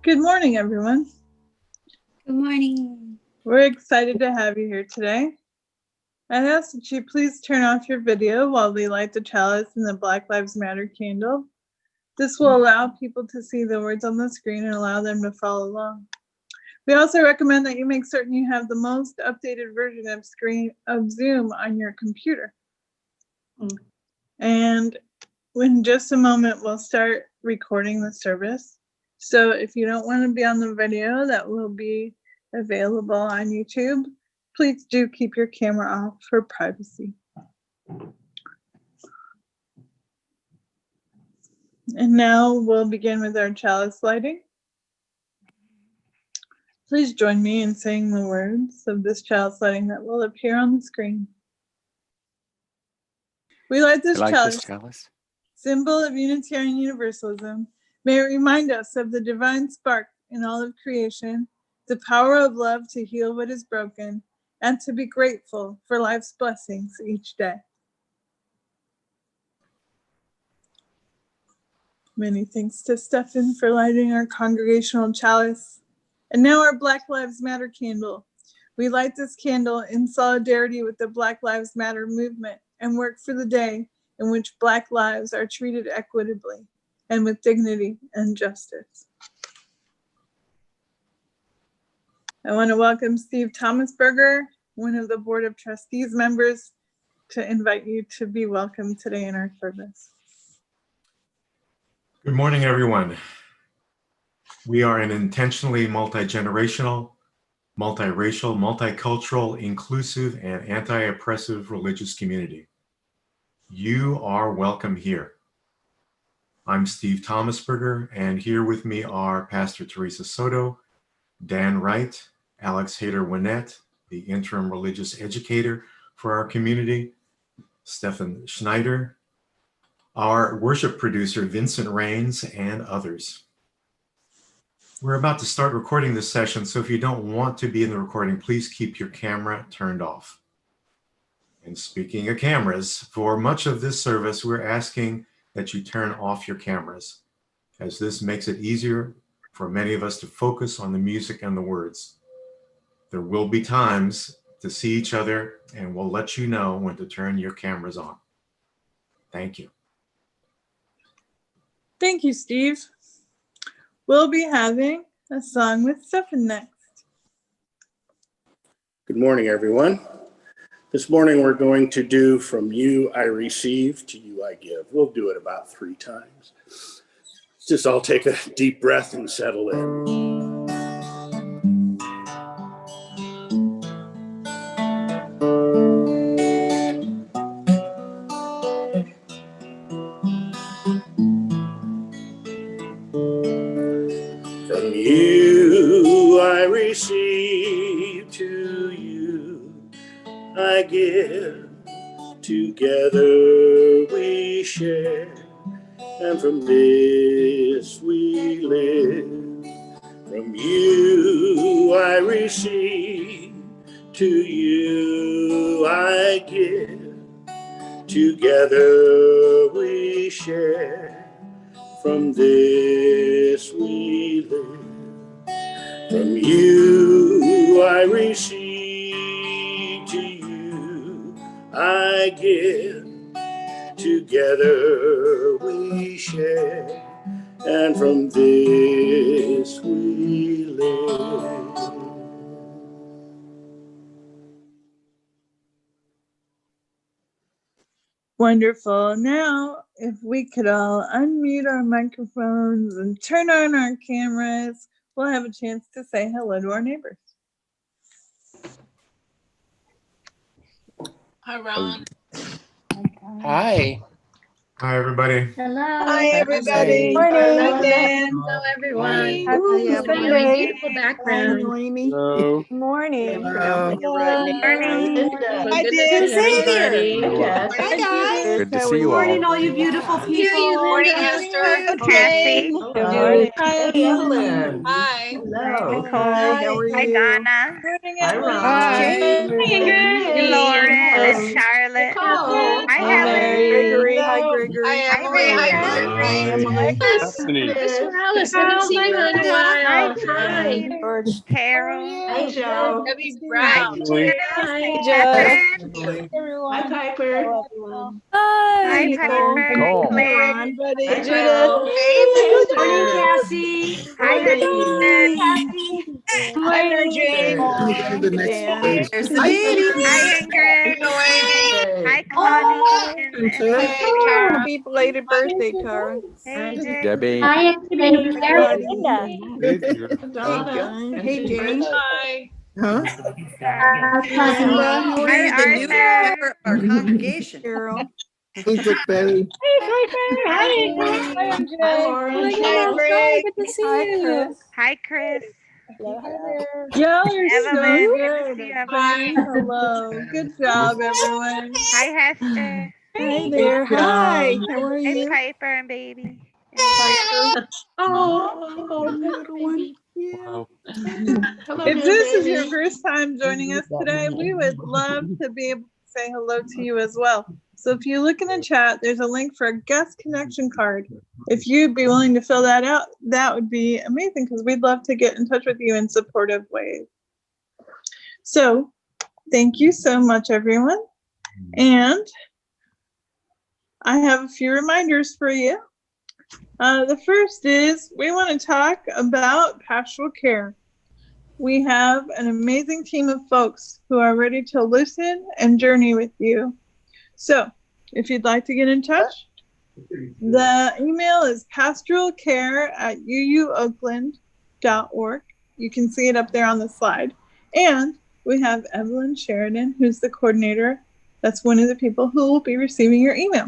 Good morning, everyone. Good morning. We're excited to have you here today. I ask that you please turn off your video while we light the chalice and the Black Lives Matter candle. This will allow people to see the words on the screen and allow them to follow along. We also recommend that you make certain you have the most updated version of Zoom on your computer. And in just a moment, we'll start recording the service. So if you don't want to be on the video that will be available on YouTube, please do keep your camera off for privacy. And now we'll begin with our chalice lighting. Please join me in saying the words of this chalice lighting that will appear on the screen. We light this chalice, symbol of Unitarian Universalism. May it remind us of the divine spark in all of creation, the power of love to heal what is broken, and to be grateful for life's blessings each day. Many thanks to Stefan for lighting our congregational chalice. And now our Black Lives Matter candle. We light this candle in solidarity with the Black Lives Matter movement and work for the day in which Black lives are treated equitably and with dignity and justice. I want to welcome Steve Thomasberger, one of the Board of Trustees members, to invite you to be welcome today in our service. Good morning, everyone. We are an intentionally multi-generational, multiracial, multicultural, inclusive, and anti-oppressive religious community. You are welcome here. I'm Steve Thomasberger, and here with me are Pastor Teresa Soto, Dan Wright, Alex Haider-Winnett, the interim religious educator for our community, Stefan Schneider, our worship producer, Vincent Rains, and others. We're about to start recording this session, so if you don't want to be in the recording, please keep your camera turned off. And speaking of cameras, for much of this service, we're asking that you turn off your cameras, as this makes it easier for many of us to focus on the music and the words. There will be times to see each other, and we'll let you know when to turn your cameras on. Thank you. Thank you, Steve. We'll be having a song with Stefan next. Good morning, everyone. This morning we're going to do From You I Receive, to You I Give. We'll do it about 3 times. Just all take a deep breath and settle in. From you I receive, to you I give. Together we share, and from this we live. From you I receive, to you I give. Together we share, from this we live. From you I receive, to you I give. Together we share, and from this we live. Wonderful. Now, if we could all unmute our microphones and turn on our cameras, we'll have a chance to say hello to our neighbors. Hi, Ron. Hi. Hi, everybody. Hello. Hi, everybody. Morning. Hello, Dan. Hello, everyone. Happy Sunday. Beautiful background. Hello. Morning. Hello. Hi, Good Dan. to see everybody. Yes. Hi, guys. Good to see you all. Morning, all you beautiful people. Morning, Esther. Jesse. Good morning. Hi. Evelyn. Hi. Hello. Hi, how are you? Hi, Donna. Morning, Hi, Emily. Ron. Hi, Ingrid. Hey, Lauren Yes. and Charlotte. Nicole. Hi, Hi, Helen. Gregory. Hi, Gregory. Marguerite. Hi, Emily. Hi, Emily. Stephanie. Mr. Alice, haven't seen you in a while. Hi. George. Carol. Hi, Joe. Debbie Hi, Brown. Emily. Hi, Joe. Hi, Piper. Hi, Nicole. Piper. Nicole. Claire. Ron, buddy. Hi, Judith. Joe. Good morning, Esther. Cassie. Hi, Hi, Hi, Mary Jane. To the next Dan. page. There's Hi, Hi, Ingrid. Hi, Connie. And Tara. Happy belated birthday, Tara. Hey, Jake. Debbie. Hi, Anthony. Everybody. Hey, Hey, John. Hey, Jane. Hi. Huh? Linda, how are you? Hi, The new Arthur. member of our congregation. Carol. Hey, Dick Betty. Hi, Hi, Lauren. Hi, Greg. Good to see Hi, you. Chris. Hi, Chris. Y'all are so Evelyn. good Good to see you, at Evelyn. saying hello. Good job, everyone. Hi, Hester. Hi there. Hi. How are Hey, you? Piper and baby. Piper. Oh, Little one. Yeah. Wow. hello, If dear this is baby. your first time joining us today, we would love to be able to say hello to you as well. So if you look in the chat, there's a link for a guest connection card. If you'd be willing to fill that out, that would be amazing because we'd love to get in touch with you in supportive ways. So thank you so much, everyone. And I have a few reminders for you. The first is we want to talk about pastoral care. We have an amazing team of folks who are ready to listen and journey with you. So if you'd like to get in touch, the email is pastoralcare@uuoakland.org. You can see it up there on the slide. And we have Evelyn Sheridan, who's the coordinator. That's one of the people who will be receiving your email.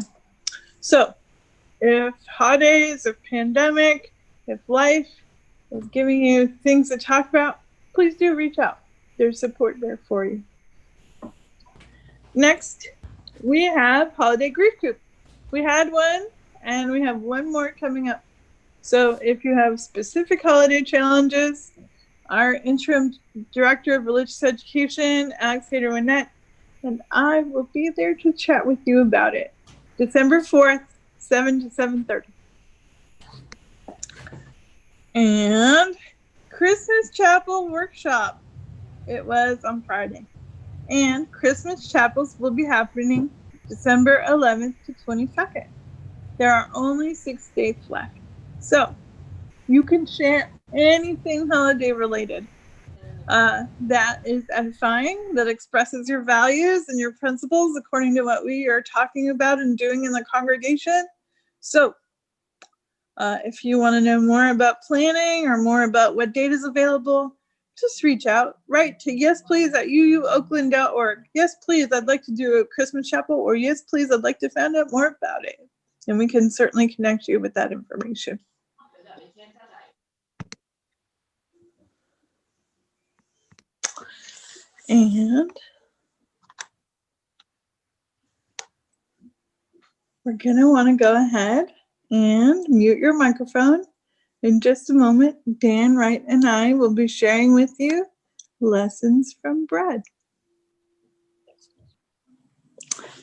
So if holidays, if pandemic, if life is giving you things to talk about, please do reach out. There's support there for you. Next, we have Holiday Grief Group. We had one, and we have one more coming up. So if you have specific holiday challenges, our interim director of religious education, Alex Haider-Winnett, and I will be there to chat with you about it. December 4th, 7 to 7:30. And Christmas Chapel Workshop. It was on Friday. And Christmas chapels will be happening December 11th to 22nd. There are only 6 dates left. So you can share anything holiday related that is edifying, that expresses your values and your principles according to what we are talking about and doing in the congregation. So if you want to know more about planning or more about what date is available, just reach out. Write to yesplease@uuoakland.org. Yes, please, I'd like to do a Christmas chapel, or yes, please, I'd like to find out more about it. And we can certainly connect you with that information. And we're going to want to go ahead and mute your microphone. In just a moment, Dan, Wright, and I will be sharing with you lessons from bread.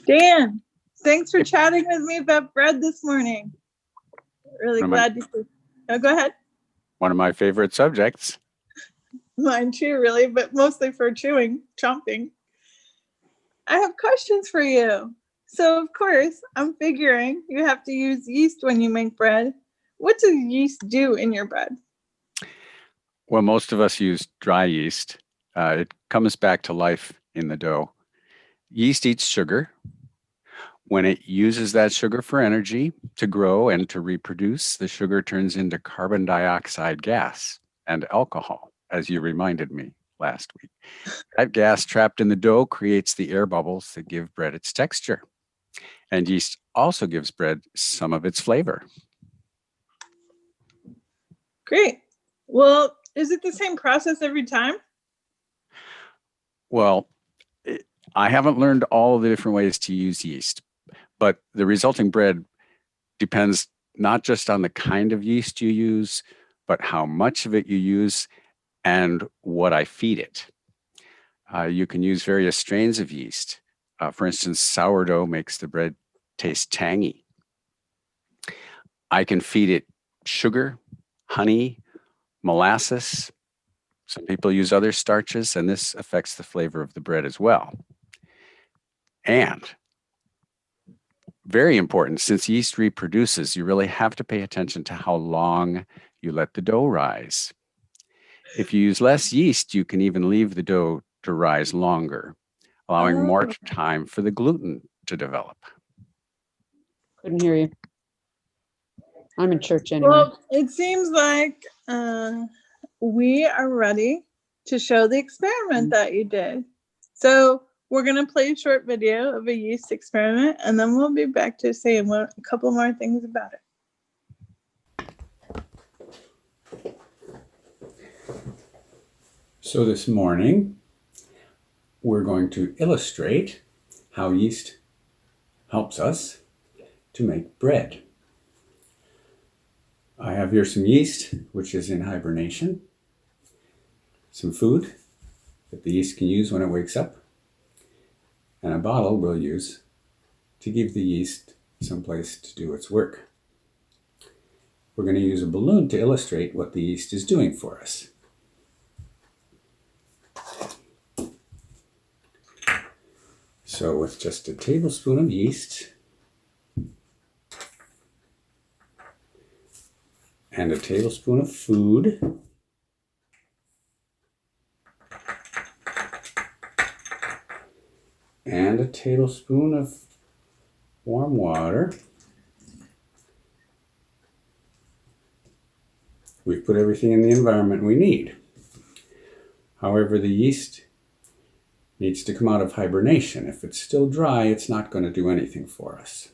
Dan, thanks for chatting with me about bread this morning. Really glad to see. Oh, go ahead. One of my favorite subjects. Mine too, really, but mostly for chewing, chomping. I have questions for you. So, of course, I'm figuring you have to use yeast when you make bread. What does yeast do in your bread? Well, most of us use dry yeast. It comes back to life in the dough. Yeast eats sugar. When it uses that sugar for energy to grow and to reproduce, the sugar turns into carbon dioxide gas and alcohol, as you reminded me last week. That gas trapped in the dough creates the air bubbles that give bread its texture. And yeast also gives bread some of its flavor. Great. Well, is it the same process every time? Well, I haven't learned all the different ways to use yeast, but the resulting bread depends not just on the kind of yeast you use, but how much of it you use and what I feed it. You can use various strains of yeast. For instance, sourdough makes the bread taste tangy. I can feed it sugar, honey, molasses. Some people use other starches, and this affects the flavor of the bread as well. And very important, since yeast reproduces, you really have to pay attention to how long you let the dough rise. If you use less yeast, you can even leave the dough to rise longer, allowing more time for the gluten to develop. Couldn't hear you. I'm in church anyway. Well, it seems like we are ready to show the experiment that you did. So we're going to play a short video of a yeast experiment, and then we'll be back to say a couple more things about it. So this morning, we're going to illustrate how yeast helps us to make bread. I have here some yeast, which is in hibernation, some food that the yeast can use when it wakes up, and a bottle we'll use to give the yeast some place to do its work. We're going to use a balloon to illustrate what the yeast is doing for us. So with just a tablespoon of yeast and a tablespoon of food, and a tablespoon of warm water, we've put everything in the environment we need. However, the yeast needs to come out of hibernation. If it's still dry, it's not going to do anything for us.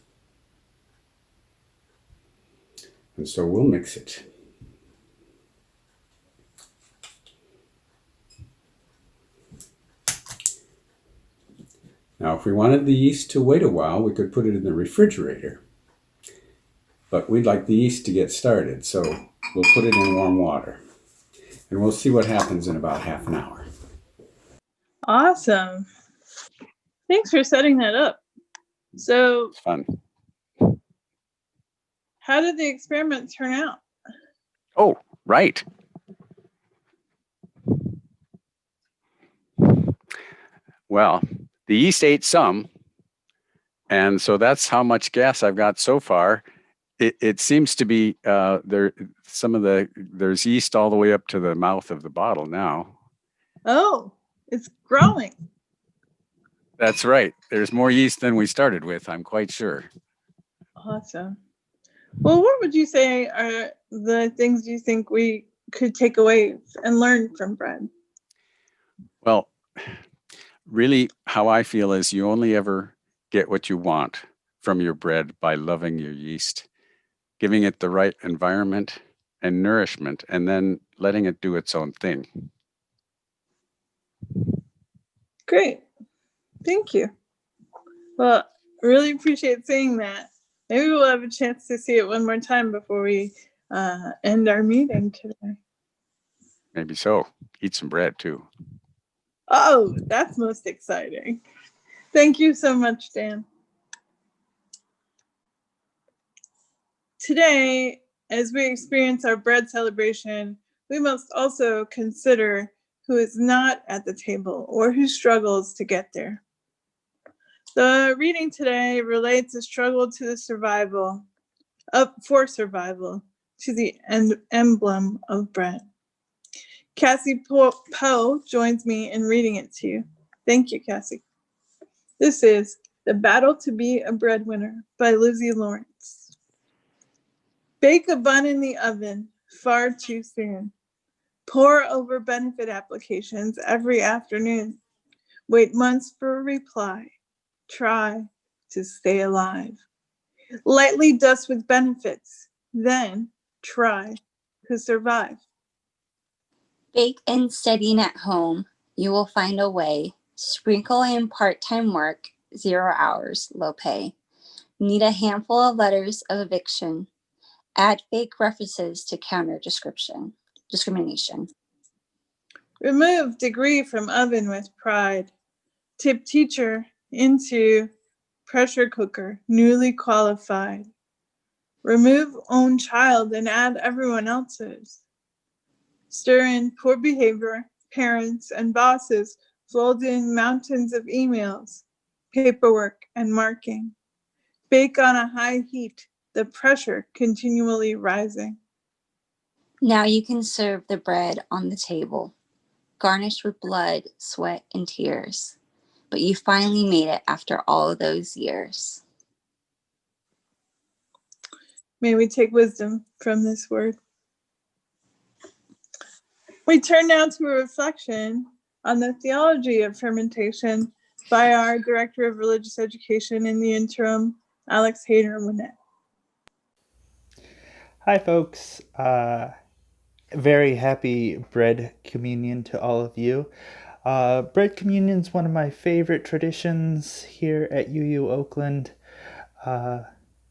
And so we'll mix it. Now, if we wanted the yeast to wait a while, we could put it in the refrigerator. But we'd like the yeast to get started, so we'll put it in warm water. And we'll see what happens in about half an hour. Awesome. Thanks for setting that up. So, Fun. how did the experiment turn out? Oh, right. Well, the yeast ate some, and so that's how much gas I've got so far. It seems to be there's yeast all the way up to the mouth of the bottle now. Oh, it's growing. That's right. There's more yeast than we started with, I'm quite sure. Awesome. Well, what would you say are the things you think we could take away and learn from bread? Well, really, how I feel is you only ever get what you want from your bread by loving your yeast, giving it the right environment and nourishment, and then letting it do its own thing. Great. Thank you. Well, really appreciate saying that. Maybe we'll have a chance to see it one more time before we end our meeting today. Maybe so. Eat some bread too. Oh, that's most exciting. Thank you so much, Dan. Today, as we experience our bread celebration, we must also consider who is not at the table or who struggles to get there. The reading today relates a struggle to the survival to the emblem of bread. Cassie Poe joins me in reading it to you. Thank you, Cassie. This is The Battle to Be a Breadwinner by Lizzie Lawrence. Bake a bun in the oven far too soon. Pour over benefit applications every afternoon. Wait months for a reply. Try to stay alive. Lightly dust with benefits, then try to survive. Bake and studying at home, you will find a way. Sprinkle in part-time work, 0 hours, low pay. Need a handful of letters of eviction. Add fake references to counter discrimination. Remove degree from oven with pride. Tip teacher into pressure cooker, newly qualified. Remove own child and add everyone else's. Stir in poor behavior, parents, and bosses fold in mountains of emails, paperwork, and marking. Bake on a high heat, the pressure continually rising. Now you can serve the bread on the table, garnished with blood, sweat, and tears. But you finally made it after all of those years. May we take wisdom from this word. We turn now to a reflection on the theology of fermentation by our Director of Religious Education in the interim, Alex Haider-Winnett. Hi, folks. Very happy bread communion to all of you. Bread communion is one of my favorite traditions here at UU Oakland.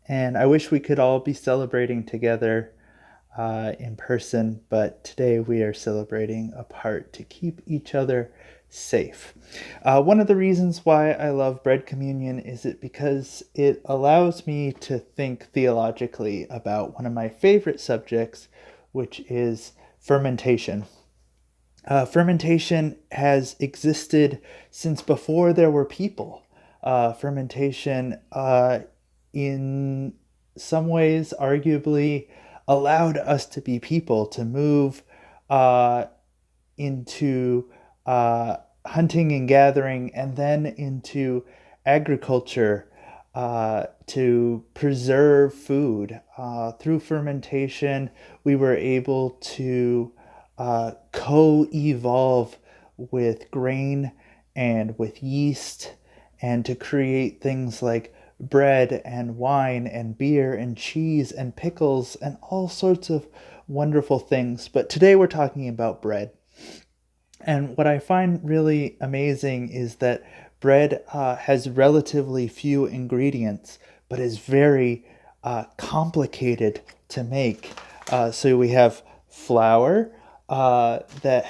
And I wish we could all be celebrating together in person, but today we are celebrating apart to keep each other safe. One of the reasons why I love bread communion is because it allows me to think theologically about one of my favorite subjects, which is fermentation. Fermentation has existed since before there were people. Fermentation, in some ways, arguably, allowed us to be people, to move into hunting and gathering, and then into agriculture to preserve food. Through fermentation, we were able to co-evolve with grain and with yeast, and to create things like bread and wine and beer and cheese and pickles and all sorts of wonderful things. But today we're talking about bread. And what I find really amazing is that bread has relatively few ingredients, but is very complicated to make. So we have flour that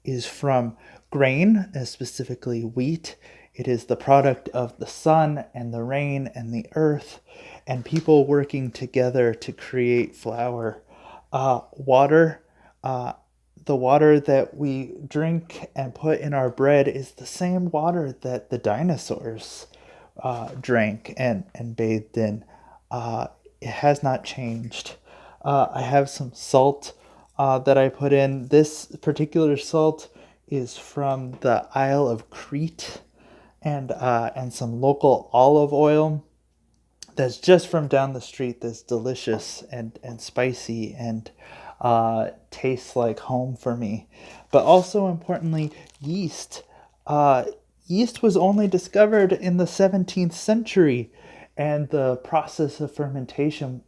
is from grain, specifically wheat. It is the product of the sun and the rain and the earth, and people working together to create flour. Water, the water that we drink and put in our bread is the same water that the dinosaurs drank and bathed in. It has not changed. I have some salt that I put in. This particular salt is from the Isle of Crete, and some local olive oil that's just from down the street, that's delicious and spicy and tastes like home for me. But also importantly, yeast. Yeast was only discovered in the 17th century, and the process of fermentation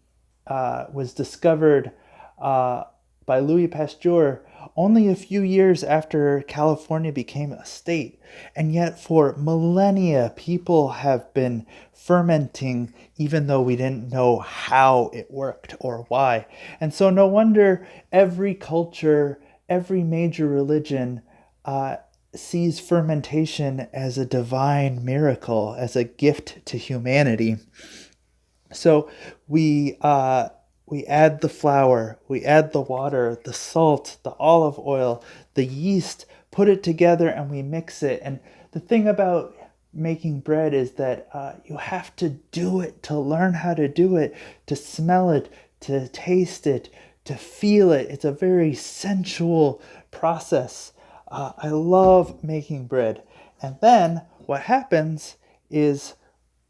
was discovered by Louis Pasteur only a few years after California became a state. And yet for millennia, people have been fermenting even though we didn't know how it worked or why. And so no wonder every culture, every major religion sees fermentation as a divine miracle, as a gift to humanity. So we add the flour, we add the water, the salt, the olive oil, the yeast, put it together, and we mix it. And the thing about making bread is that you have to do it to learn how to do it, to smell it, to taste it, to feel it. It's a very sensual process. I love making bread. And then what happens is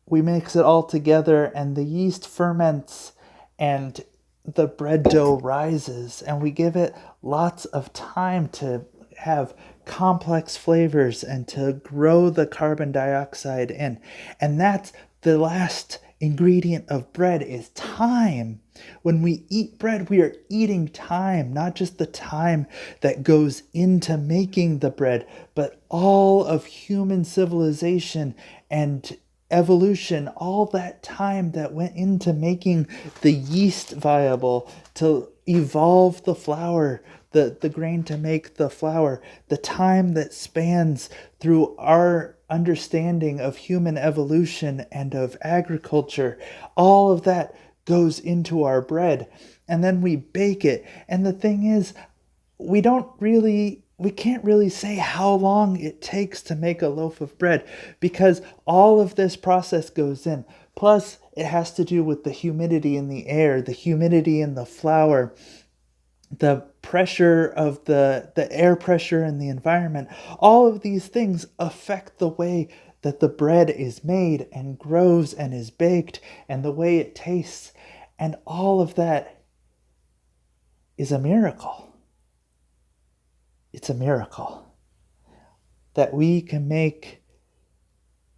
we mix it all together, and the yeast ferments, and the bread dough rises, and we give it lots of time to have complex flavors and to grow the carbon dioxide in. And that's the last ingredient of bread, is time. When we eat bread, we are eating time, not just the time that goes into making the bread, but all of human civilization and evolution, all that time that went into making the yeast viable, to evolve the flour, the grain to make the flour, the time that spans through our understanding of human evolution and of agriculture, all of that goes into our bread. And then we bake it. And the thing is, we can't really say how long it takes to make a loaf of bread, because all of this process goes in. Plus, it has to do with the humidity in the air, the humidity in the flour, the pressure of the air pressure in the environment. All of these things affect the way that the bread is made and grows and is baked and the way it tastes. And all of that is a miracle. It's a miracle that we can make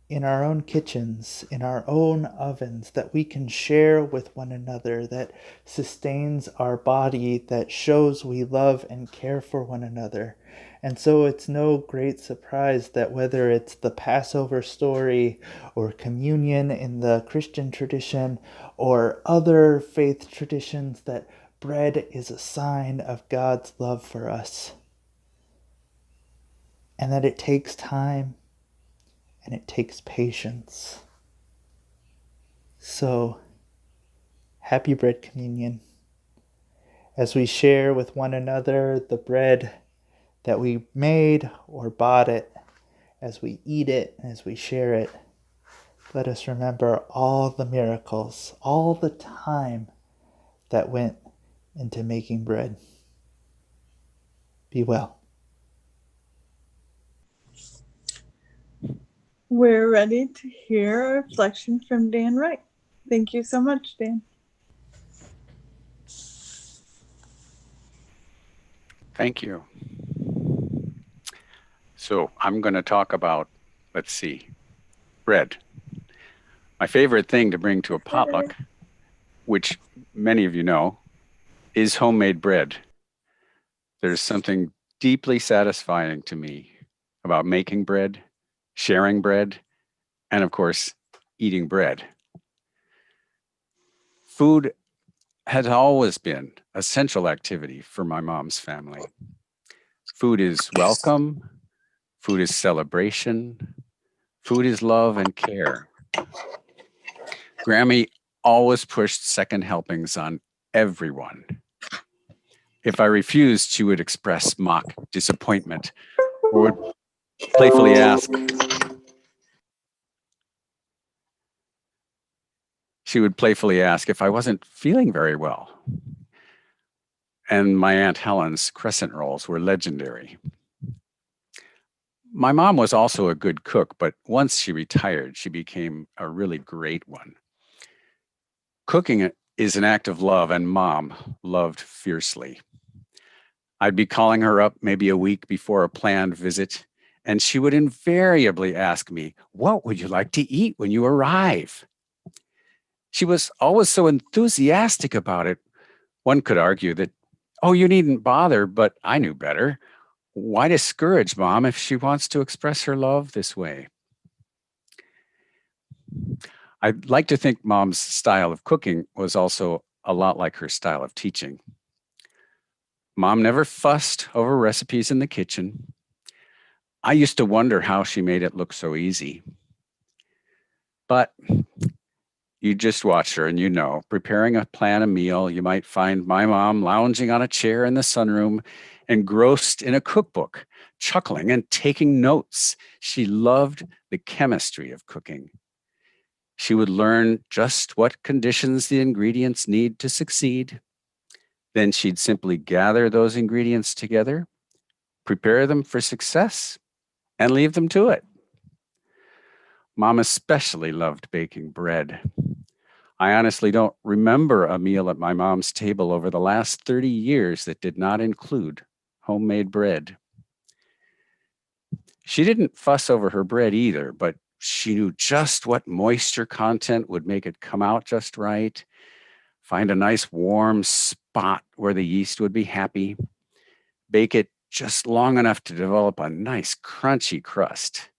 in our own kitchens, in our own ovens, that we can share with one another, that sustains our body, that shows we love and care for one another. And so it's no great surprise that whether it's the Passover story or communion in the Christian tradition or other faith traditions, that bread is a sign of God's love for us. And that it takes time and it takes patience. So, happy bread communion. As we share with one another the bread that we made or bought it, as we eat it, as we share it, let us remember all the miracles, all the time that went into making bread. Be well. We're ready to hear a reflection from Dan Wright. Thank you so much, Dan. Thank you. So I'm going to talk about, let's see, bread. My favorite thing to bring to a potluck, which many of you know, is homemade bread. There's something deeply satisfying to me about making bread, sharing bread, and of course, eating bread. Food has always been a central activity for my mom's family. Food is welcome, food is celebration, food is love and care. Grammy always pushed second helpings on everyone. If I refused, she would express mock disappointment or would playfully ask, if I wasn't feeling very well. And my Aunt Helen's crescent rolls were legendary. My mom was also a good cook, but once she retired, she became a really great one. Cooking is an act of love, and Mom loved fiercely. I'd be calling her up maybe a week before a planned visit, and she would invariably ask me, "What would you like to eat when you arrive?" She was always so enthusiastic about it. One could argue that, "Oh, you needn't bother," but I knew better. Why discourage Mom if she wants to express her love this way? I'd like to think Mom's style of cooking was also a lot like her style of teaching. Mom never fussed over recipes in the kitchen. I used to wonder how she made it look so easy. But you just watch her and you know, preparing a meal, you might find my mom lounging on a chair in the sunroom, engrossed in a cookbook, chuckling and taking notes. She loved the chemistry of cooking. She would learn just what conditions the ingredients need to succeed. Then she'd simply gather those ingredients together, prepare them for success, and leave them to it. Mom especially loved baking bread. I honestly don't remember a meal at my mom's table over the last 30 years that did not include homemade bread. She didn't fuss over her bread either, but she knew just what moisture content would make it come out just right, find a nice warm spot where the yeast would be happy, bake it just long enough to develop a nice crunchy crust,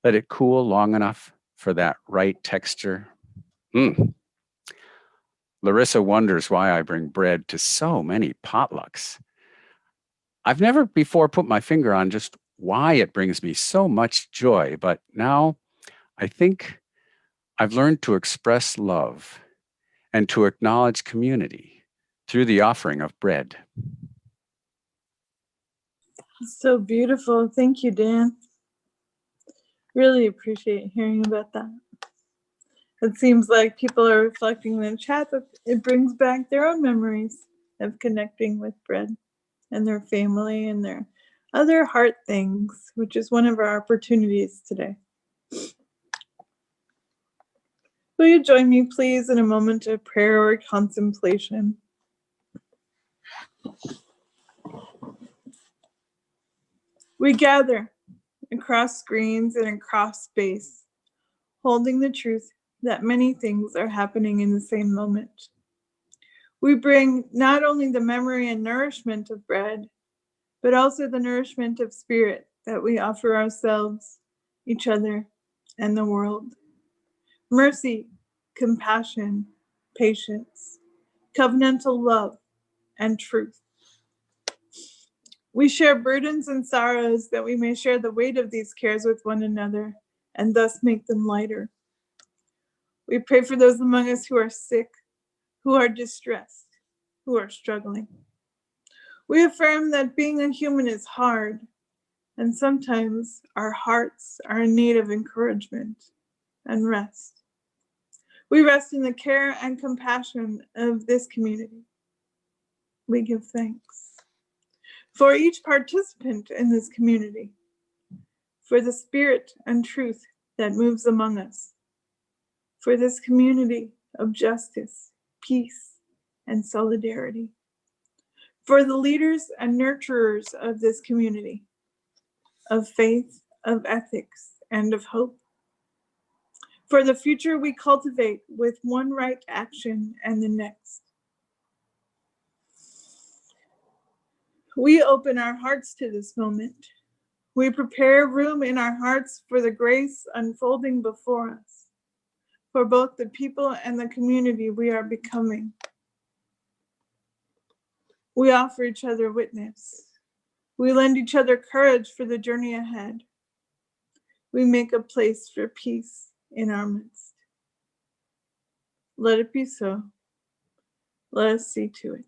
let it cool long enough for that right texture. Larissa wonders why I bring bread to so many potlucks. I've never before put my finger on just why it brings me so much joy, but now I think I've learned to express love and to acknowledge community through the offering of bread. So beautiful. Thank you, Dan. Really appreciate hearing about that. It seems like people are reflecting in the chat that it brings back their own memories of connecting with bread and their family and their other heart things, which is one of our opportunities today. Will you join me, please, in a moment of prayer or contemplation? We gather across screens and across space, holding the truth that many things are happening in the same moment. We bring not only the memory and nourishment of bread, but also the nourishment of spirit that we offer ourselves, each other, and the world. Mercy, compassion, patience, covenantal love, and truth. We share burdens and sorrows that we may share the weight of these cares with one another and thus make them lighter. We pray for those among us who are sick, who are distressed, who are struggling. We affirm that being a human is hard, and sometimes our hearts are in need of encouragement and rest. We rest in the care and compassion of this community. We give thanks for each participant in this community, for the spirit and truth that moves among us, for this community of justice, peace, and solidarity, for the leaders and nurturers of this community, of faith, of ethics, and of hope, for the future we cultivate with one right action and the next. We open our hearts to this moment. We prepare room in our hearts for the grace unfolding before us, for both the people and the community we are becoming. We offer each other witness. We lend each other courage for the journey ahead. We make a place for peace in our midst. Let it be so. Let us see to it.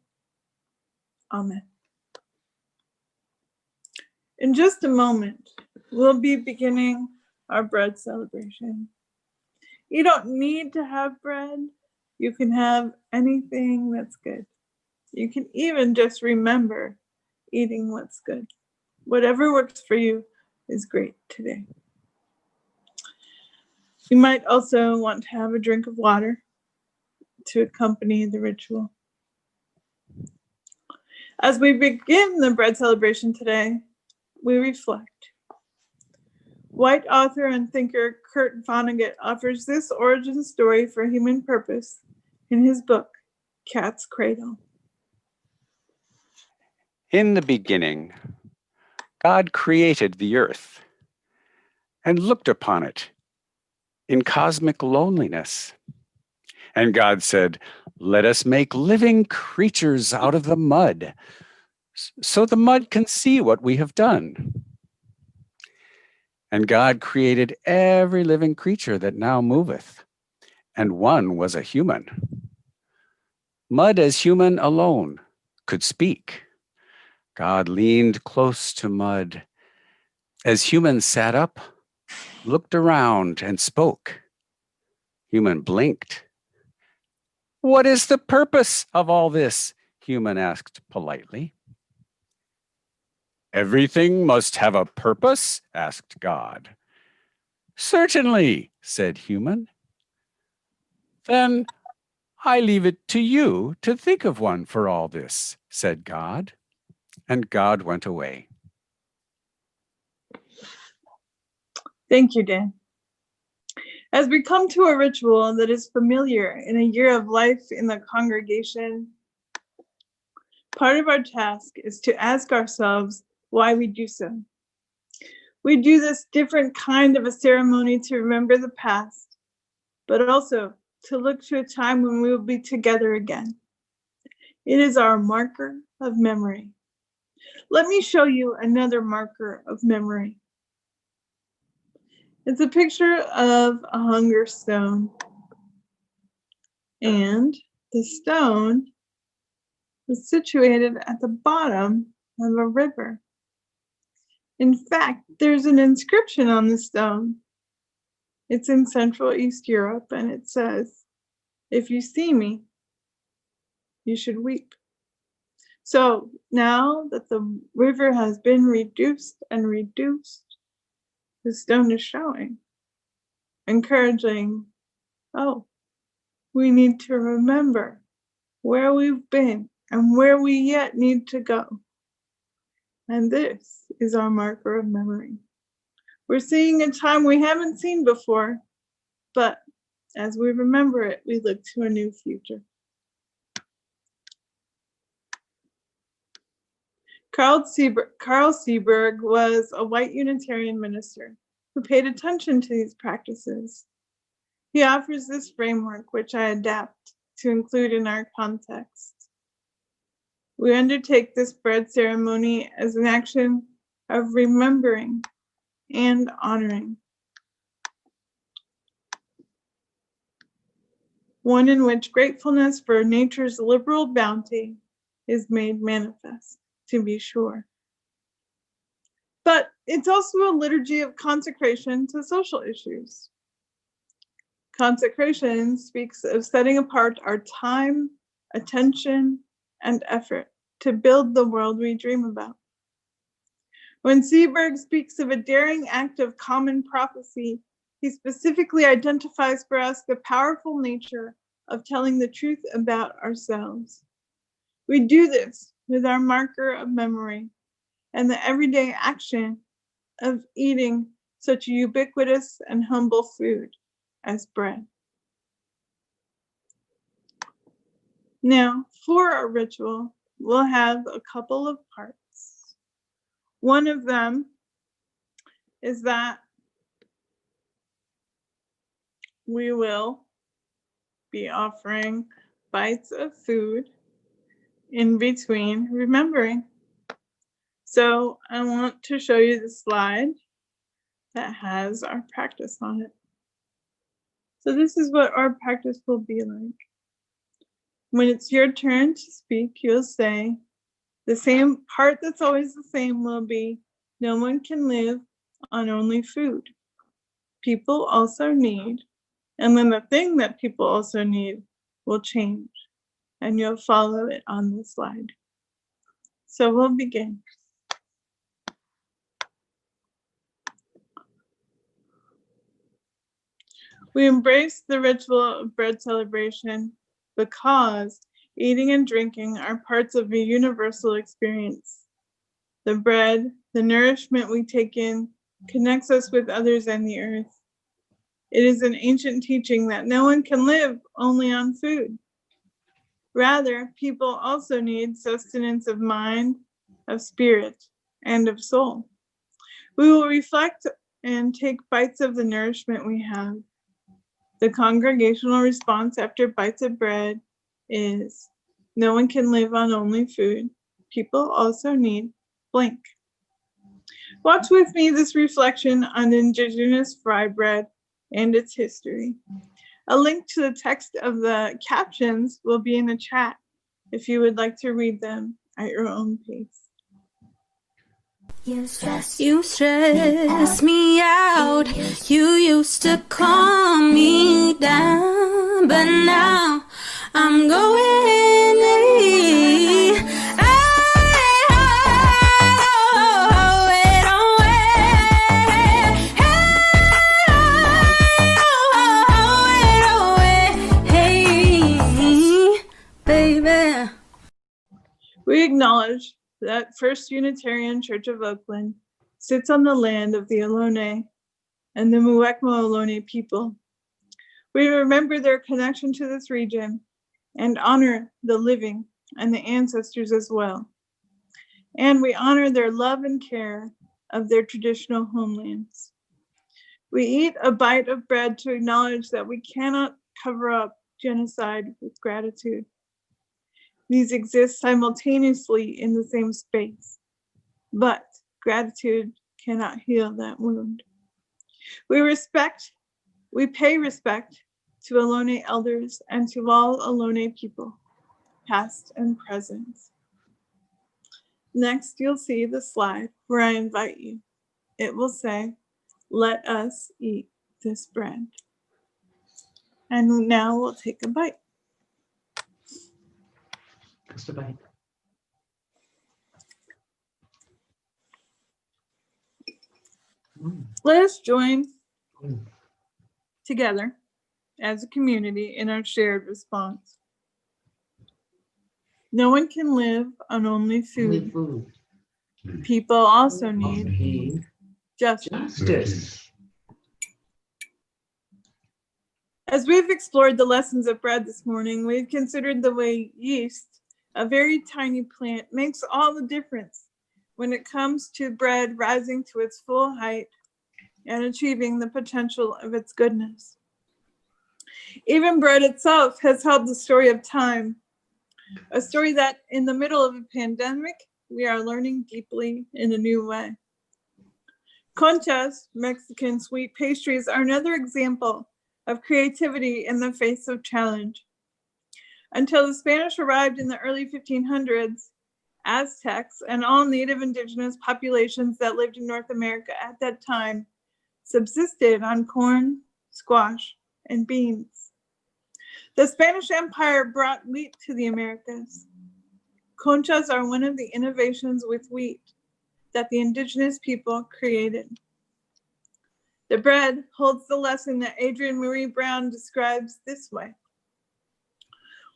Amen. In just a moment, we'll be beginning our bread celebration. You don't need to have bread. You can have anything that's good. You can even just remember eating what's good. Whatever works for you is great today. You might also want to have a drink of water to accompany the ritual. As we begin the bread celebration today, we reflect. White author and thinker Kurt Vonnegut offers this origin story for human purpose in his book, Cat's Cradle. In the beginning, God created the earth and looked upon it in cosmic loneliness. And God said, "Let us make living creatures out of the mud, so the mud can see what we have done." And God created every living creature that now moveth, and one was a human. Mud as human alone could speak. God leaned close to mud. As human sat up, looked around, and spoke. Human blinked. "What is the purpose of all this?" Human asked politely. "Everything must have a purpose?" asked God. "Certainly," said human. "Then I leave it to you to think of one for all this," said God. And God went away. Thank you, Dan. As we come to a ritual that is familiar in a year of life in the congregation, part of our task is to ask ourselves why we do so. We do this different kind of a ceremony to remember the past, but also to look to a time when we will be together again. It is our marker of memory. Let me show you another marker of memory. It's a picture of a hunger stone. And the stone was situated at the bottom of a river. In fact, there's an inscription on the stone. It's in Central East Europe, and it says, "If you see me, you should weep." So now that the river has been reduced and reduced, the stone is showing, encouraging, oh, we need to remember where we've been and where we yet need to go. And this is our marker of memory. We're seeing a time we haven't seen before, but as we remember it, we look to a new future. Carl Seaberg was a white Unitarian minister who paid attention to these practices. He offers this framework, which I adapt to include in our context. We undertake this bread ceremony as an action of remembering and honoring, one in which gratefulness for nature's liberal bounty is made manifest, to be sure. But it's also a liturgy of consecration to social issues. Consecration speaks of setting apart our time, attention, and effort to build the world we dream about. When Seaberg speaks of a daring act of common prophecy, he specifically identifies for us the powerful nature of telling the truth about ourselves. We do this with our marker of memory and the everyday action of eating such ubiquitous and humble food as bread. Now, for our ritual, we'll have a couple of parts. One of them is that we will be offering bites of food in between remembering. So I want to show you the slide that has our practice on it. So this is what our practice will be like. When it's your turn to speak, you'll say, the same part that's always the same will be, no one can live on only food. People also need, and then the thing that people also need will change, and you'll follow it on the slide. So we'll begin. We embrace the ritual of bread celebration because eating and drinking are parts of a universal experience. The bread, the nourishment we take in, connects us with others and the earth. It is an ancient teaching that no one can live only on food. Rather, people also need sustenance of mind, of spirit, and of soul. We will reflect and take bites of the nourishment we have. The congregational response after bites of bread is, no one can live on only food. People also need blank. Watch with me this reflection on indigenous fry bread and its history. A link to the text of the captions will be in the chat if you would like to read them at your own pace. You stress me out. You used to calm me down, but now I'm going baby. We acknowledge that First Unitarian Church of Oakland sits on the land of the Ohlone and the Muwekma Ohlone people. We remember their connection to this region and honor the living and the ancestors as well. And we honor their love and care of their traditional homelands. We eat a bite of bread to acknowledge that we cannot cover up genocide with gratitude. These exist simultaneously in the same space, but gratitude cannot heal that wound. We pay respect to Ohlone elders and to all Ohlone people, past and present. Next, you'll see the slide where I invite you. It will say, "Let us eat this bread." And now we'll take a bite. Just a bite. Let us join together as a community in our shared response. No one can live on only food. People also need justice. As we've explored the lessons of bread this morning, we've considered the way yeast, a very tiny plant, makes all the difference when it comes to bread rising to its full height and achieving the potential of its goodness. Even bread itself has held the story of time, a story that in the middle of a pandemic, we are learning deeply in a new way. Conchas, Mexican sweet pastries, are another example of creativity in the face of challenge. Until the Spanish arrived in the early 1500s, Aztecs and all native indigenous populations that lived in North America at that time subsisted on corn, squash, and beans. The Spanish Empire brought wheat to the Americas. Conchas are one of the innovations with wheat that the indigenous people created. The bread holds the lesson that Adrienne Marie Brown describes this way.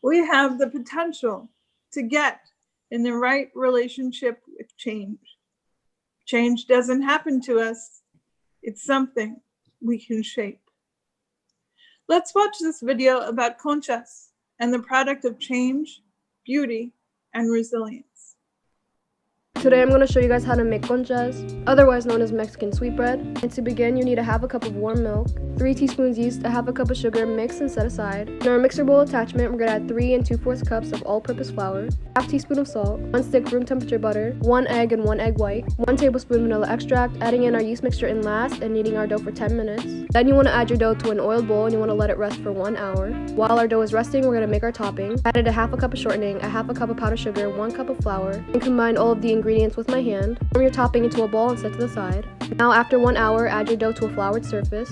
We have the potential to get in the right relationship with change. Change doesn't happen to us. It's something we can shape. Let's watch this video about conchas and the product of change, beauty, and resilience. Today I'm going to show you guys how to make conchas, otherwise known as Mexican sweetbread. And to begin, you need a half a cup of warm milk, 3 teaspoons yeast, a half a cup of sugar, mix and set aside. In our mixer bowl attachment, we're going to add 3 2/4 cups of all-purpose flour, half teaspoon of salt, 1 stick room temperature butter, 1 egg and 1 egg white, 1 tablespoon vanilla extract, adding in our yeast mixture in last and kneading our dough for 10 minutes. Then you want to add your dough to an oiled bowl and you want to let it rest for 1 hour. While our dough is resting, we're going to make our topping. Added a half a cup of shortening, a half a cup of powdered sugar, 1 cup of flour, and combine all of the ingredients with my hand. Form your topping into a ball and set to the side. Now after 1 hour, add your dough to a floured surface.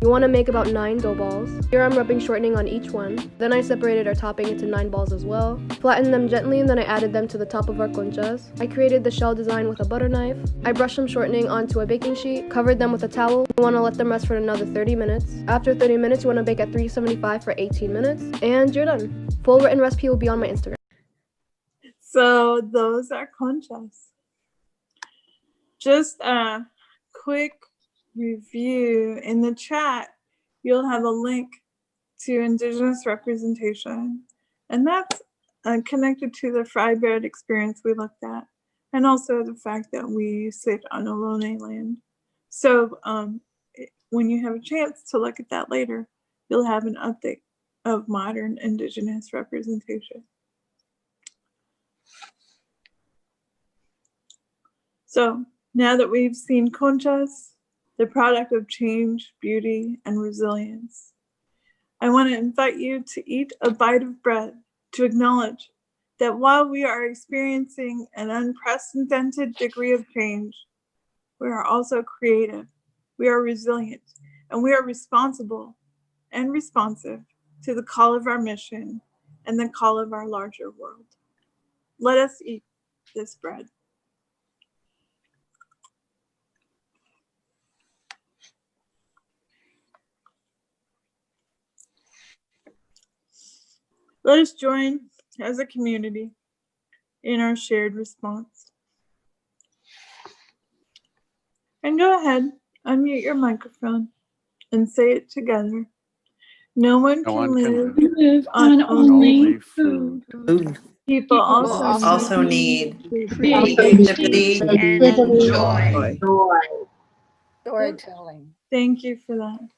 You want to make about 9 dough balls. Here I'm rubbing shortening on each one. Then I separated our topping into 9 balls as well. Flattened them gently and then I added them to the top of our conchas. I created the shell design with a butter knife. I brushed some shortening onto a baking sheet, covered them with a towel. You want to let them rest for another 30 minutes. After 30 minutes, you want to bake at 375 for 18 minutes. And you're done. Full written recipe will be on my Instagram. So those are conchas. Just a quick review. In the chat, you'll have a link to Indigenous representation, and that's connected to the fry bread experience we looked at, and also the fact that we sit on Ohlone land. So when you have a chance to look at that later, you'll have an update of modern Indigenous representation. So now that we've seen conchas, the product of change, beauty, and resilience, I want to invite you to eat a bite of bread to acknowledge that while we are experiencing an unprecedented degree of change, we are also creative, we are resilient, and we are responsible and responsive to the call of our mission and the call of our larger world. Let us eat this bread. Let us join as a community in our shared response. And go ahead, unmute your microphone and say it together. No one can live on only food. People also need creativity and joy. Storytelling. Thank you for that.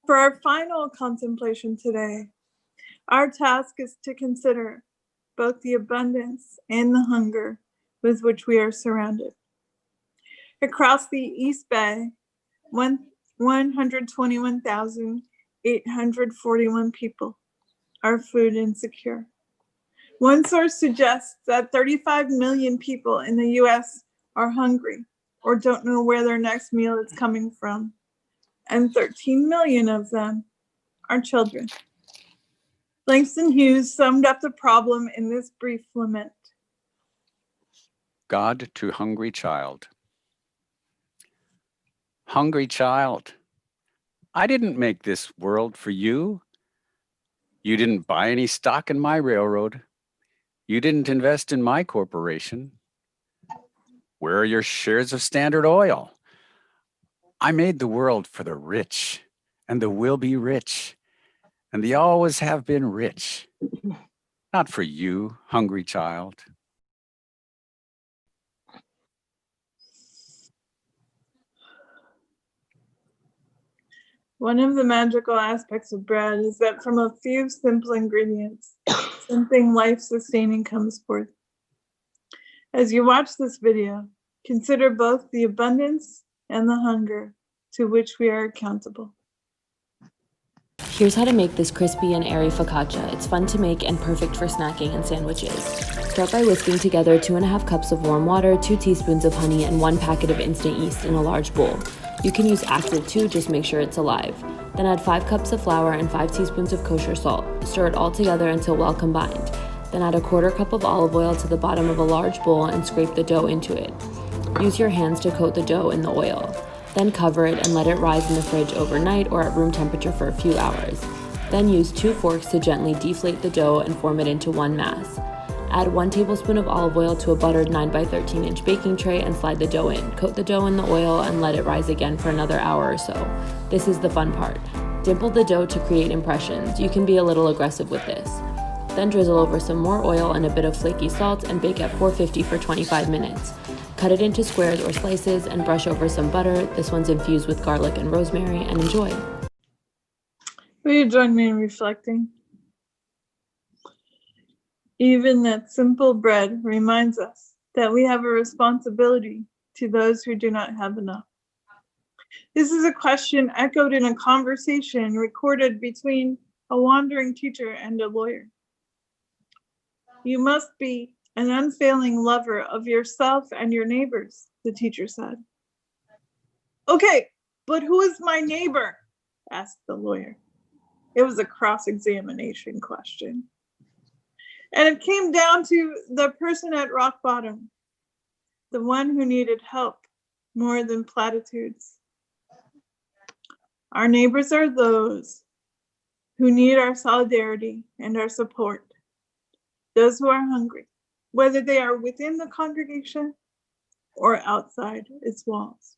For our final contemplation today, our task is to consider both the abundance and the hunger with which we are surrounded. Across the East Bay, 121,841 people are food insecure. One source suggests that 35 million people in the US are hungry or don't know where their next meal is coming from, and 13 million of them are children. Langston Hughes summed up the problem in this brief lament. God to hungry child. Hungry child, I didn't make this world for you. You didn't buy any stock in my railroad. You didn't invest in my corporation. Where are your shares of Standard Oil? I made the world for the rich and the will be rich, and the always have been rich. Not for you, hungry child. One of the magical aspects of bread is that from a few simple ingredients, something life-sustaining comes forth. As you watch this video, consider both the abundance and the hunger to which we are accountable. Here's how to make this crispy and airy focaccia. It's fun to make and perfect for snacking and sandwiches. Start by whisking together 2.5 cups of warm water, 2 teaspoons of honey, and 1 packet of instant yeast in a large bowl. You can use active too, just make sure it's alive. Then add 5 cups of flour and 5 teaspoons of kosher salt. Stir it all together until well combined. Then add a 1/4 cup of olive oil to the bottom of a large bowl and scrape the dough into it. Use your hands to coat the dough in the oil. Then cover it and let it rise in the fridge overnight or at room temperature for a few hours. Then use 2 forks to gently deflate the dough and form it into one mass. Add 1 tablespoon of olive oil to a buttered 9 by 13 inch baking tray and slide the dough in. Coat the dough in the oil and let it rise again for another hour or so. This is the fun part. Dimple the dough to create impressions. You can be a little aggressive with this. Then drizzle over some more oil and a bit of flaky salt and bake at 450 for 25 minutes. Cut it into squares or slices and brush over some butter. This one's infused with garlic and rosemary, and enjoy. Will you join me in reflecting? Even that simple bread reminds us that we have a responsibility to those who do not have enough. This is a question echoed in a conversation recorded between a wandering teacher and a lawyer. You must be an unfailing lover of yourself and your neighbors, the teacher said. Okay, but who is my neighbor? Asked the lawyer. It was a cross-examination question. And it came down to the person at rock bottom, the one who needed help more than platitudes. Our neighbors are those who need our solidarity and our support, those who are hungry, whether they are within the congregation or outside its walls.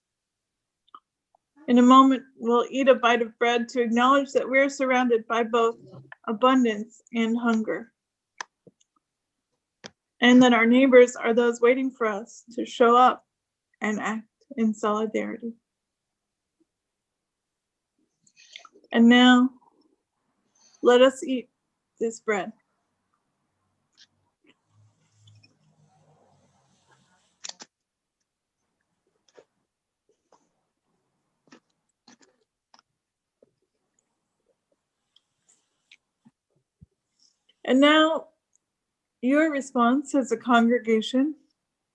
In a moment, we'll eat a bite of bread to acknowledge that we're surrounded by both abundance and hunger, and that our neighbors are those waiting for us to show up and act in solidarity. And now, let us eat this bread. And now, your response as a congregation.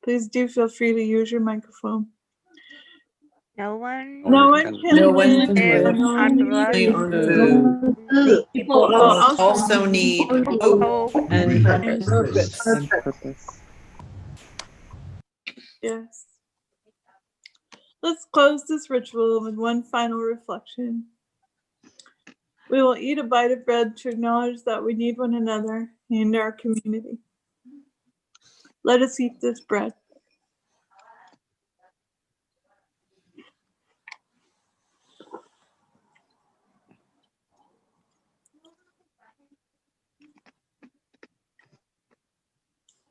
Please do feel free to use your microphone. No one. No one can No one live can on live blood. on food. People also need hope Hope. and purpose. And purpose. Yes. Let's close this ritual with one final reflection. We will eat a bite of bread to acknowledge that we need one another and our community. Let us eat this bread.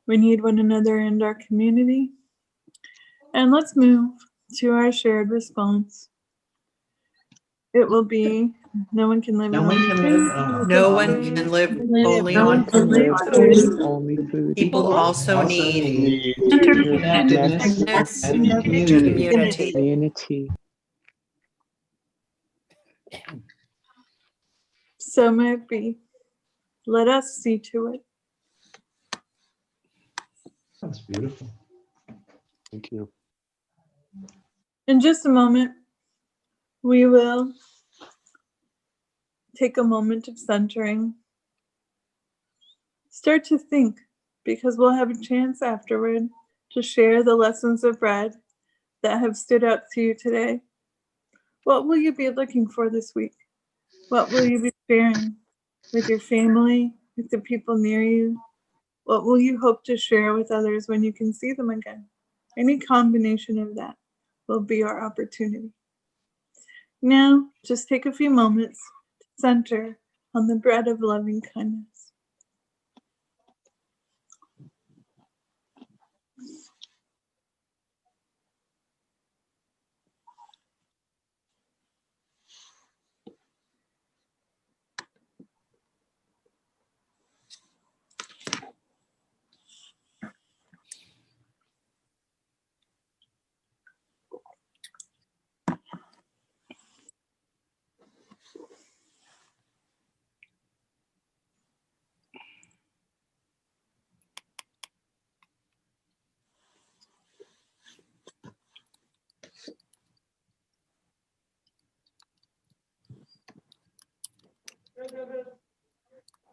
We need one another and our community. And let's move to our shared response. It will be, no one can live No on one only can food. live. No one can live only No on one can live food. only food. People also need Interconnectedness connectedness and and community. community. So may it be. Let us see to it. That's beautiful. Thank you. In just a moment, we will take a moment of centering. Start to think, because we'll have a chance afterward to share the lessons of bread that have stood out to you today. What will you be looking for this week? What will you be sharing with your family, with the people near you? What will you hope to share with others when you can see them again? Any combination of that will be our opportunity. Now, just take a few moments to center on the bread of loving kindness.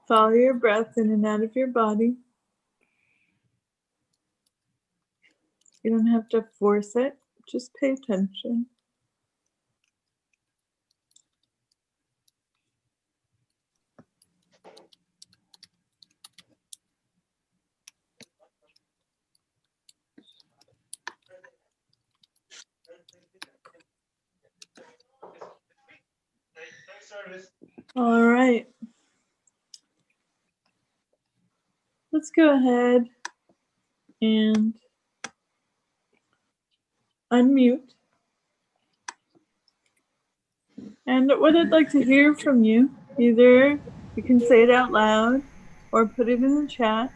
Follow your breath in and out of your body. You don't have to force it, just pay attention. All right. Let's go ahead and unmute. And what I'd like to hear from you, either you can say it out loud or put it in the chat,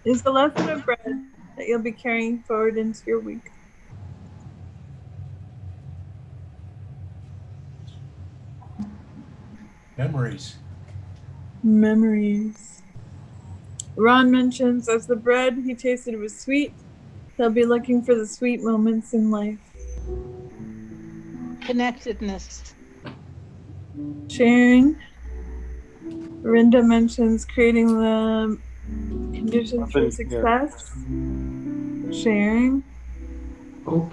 is the lesson of bread that you'll be carrying forward into your week. Memories. Memories. Ron mentions as the bread he tasted was sweet, they'll be looking for the sweet moments in life. Connectedness. Sharing. Rinda mentions creating the conditions for success. Sharing. Hope.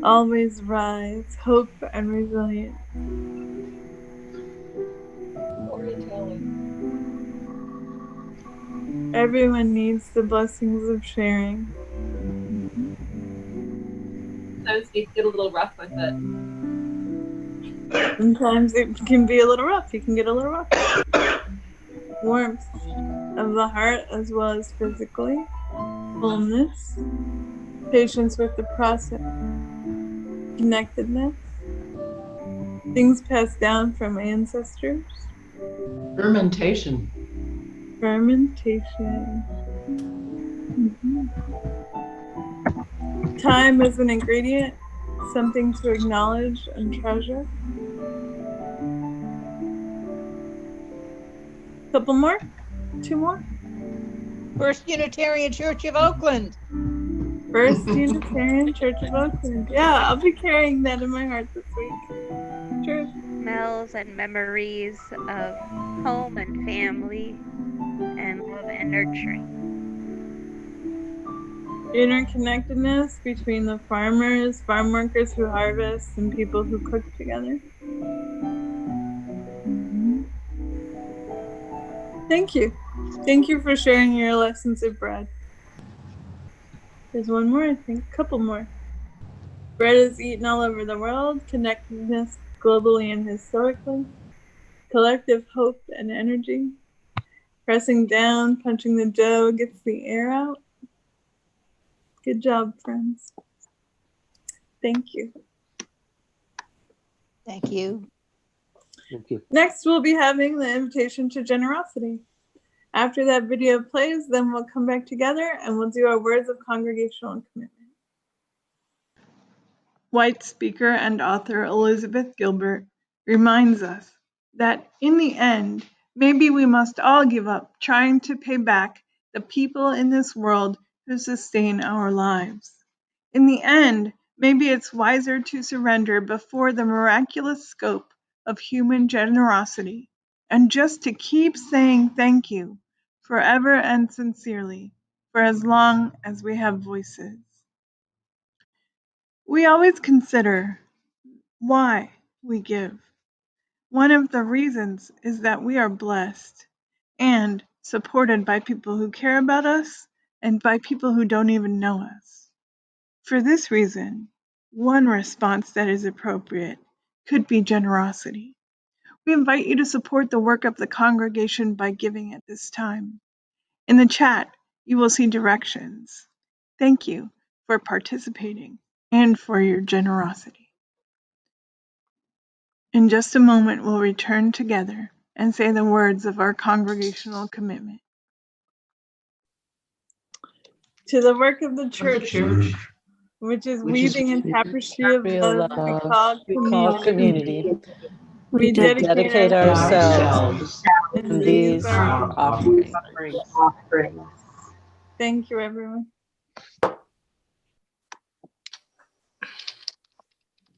Always rise. Hope and resilience. Everyone needs the blessings of sharing. Sometimes you get a little rough with it. Sometimes it can be a little rough. You can get a little rough. Warmth of the heart as well as physically. Fullness. Patience with the process. Connectedness. Things passed down from ancestors. Fermentation. Fermentation. Time as an ingredient, something to acknowledge and treasure. Couple more? Two more? First Unitarian Church of Oakland. First Unitarian Church of Oakland. Yeah, I'll be carrying that in my heart this week. Sure. Smells and memories of home and family and love and nurturing. Interconnectedness between the farmers, farm workers who harvest, and people who cook together. Thank you. Thank you for sharing your lessons of bread. There's one more, I think. A couple more. Bread is eaten all over the world. Connectedness globally and historically. Collective hope and energy. Pressing down, punching the dough gets the air out. Good job, friends. Thank you. Thank you. Thank you. Next, we'll be having the invitation to generosity. After that video plays, then we'll come back together and we'll do our words of congregational commitment. White speaker and author Elizabeth Gilbert reminds us that in the end, maybe we must all give up trying to pay back the people in this world who sustain our lives. In the end, maybe it's wiser to surrender before the miraculous scope of human generosity and just to keep saying thank you forever and sincerely for as long as we have voices. We always consider why we give. One of the reasons is that we are blessed and supported by people who care about us and by people who don't even know us. For this reason, one response that is appropriate could be generosity. We invite you to support the work of the congregation by giving at this time. In the chat, you will see directions. Thank you for participating and for your generosity. In just a moment, we'll return together and say the words of our congregational commitment. To the work of the church, which is weaving in tapestry of love we call community. We dedicate ourselves in these offerings. Thank you, everyone.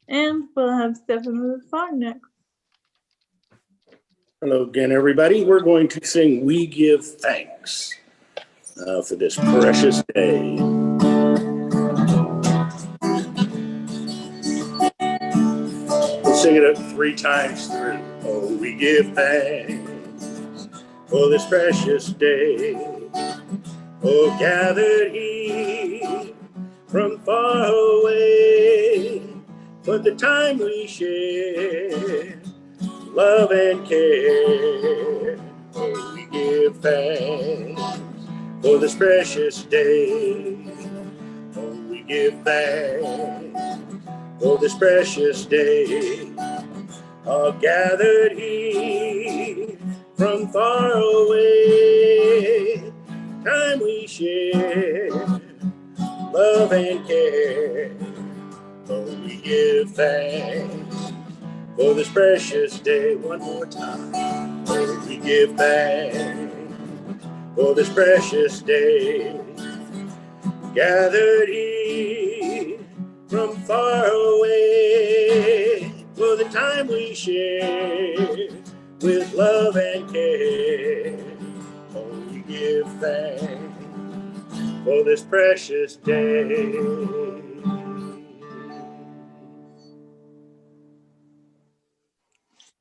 And we'll have Stephen with a song next. Hello again, everybody. We're going to sing We Give Thanks for this precious day. We'll sing it up 3 times through. Oh, we give thanks for this precious day. Oh, gathered here from far away for the time we share, love and care. Oh, we give thanks for this precious day. Oh, we give thanks for this precious day. All gathered here from far away, time we share, love and care. Oh, we give thanks for this precious day. One more time. Oh, we give thanks for this precious day. Gathered here from far away for the time we share with love and care. Oh, we give thanks for this precious day.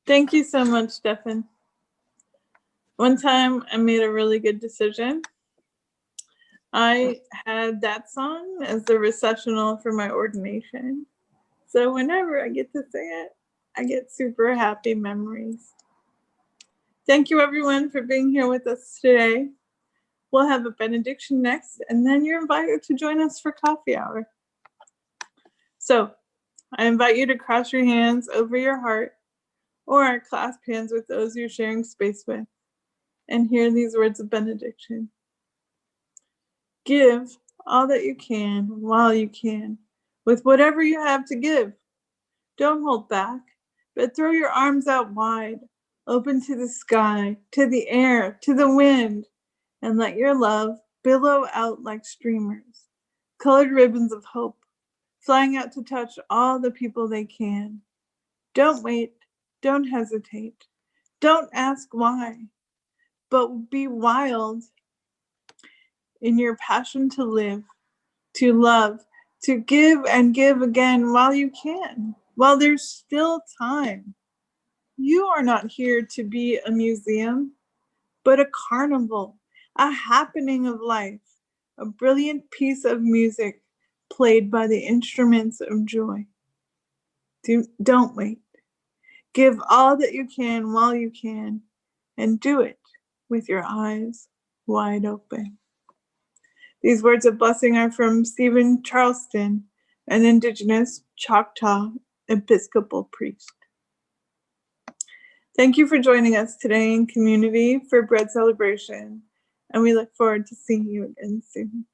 Thank you so much, Stephen. One time I made a really good decision. I had that song as the recessional for my ordination. So whenever I get to sing it, I get super happy memories. Thank you everyone for being here with us today. We'll have a benediction next, and then you're invited to join us for coffee hour. So I invite you to cross your hands over your heart or clasp hands with those you're sharing space with and hear these words of benediction. Give all that you can while you can, with whatever you have to give. Don't hold back, but throw your arms out wide, open to the sky, to the air, to the wind, and let your love billow out like streamers, colored ribbons of hope, flying out to touch all the people they can. Don't wait, don't hesitate, don't ask why, but be wild in your passion to live, to love, to give and give again while you can, while there's still time. You are not here to be a museum, but a carnival, a happening of life, a brilliant piece of music played by the instruments of joy. Don't wait. Give all that you can while you can, and do it with your eyes wide open. These words of blessing are from Stephen Charleston, an Indigenous Choctaw Episcopal priest. Thank you for joining us today in community for Bread Celebration, and we look forward to seeing you again soon.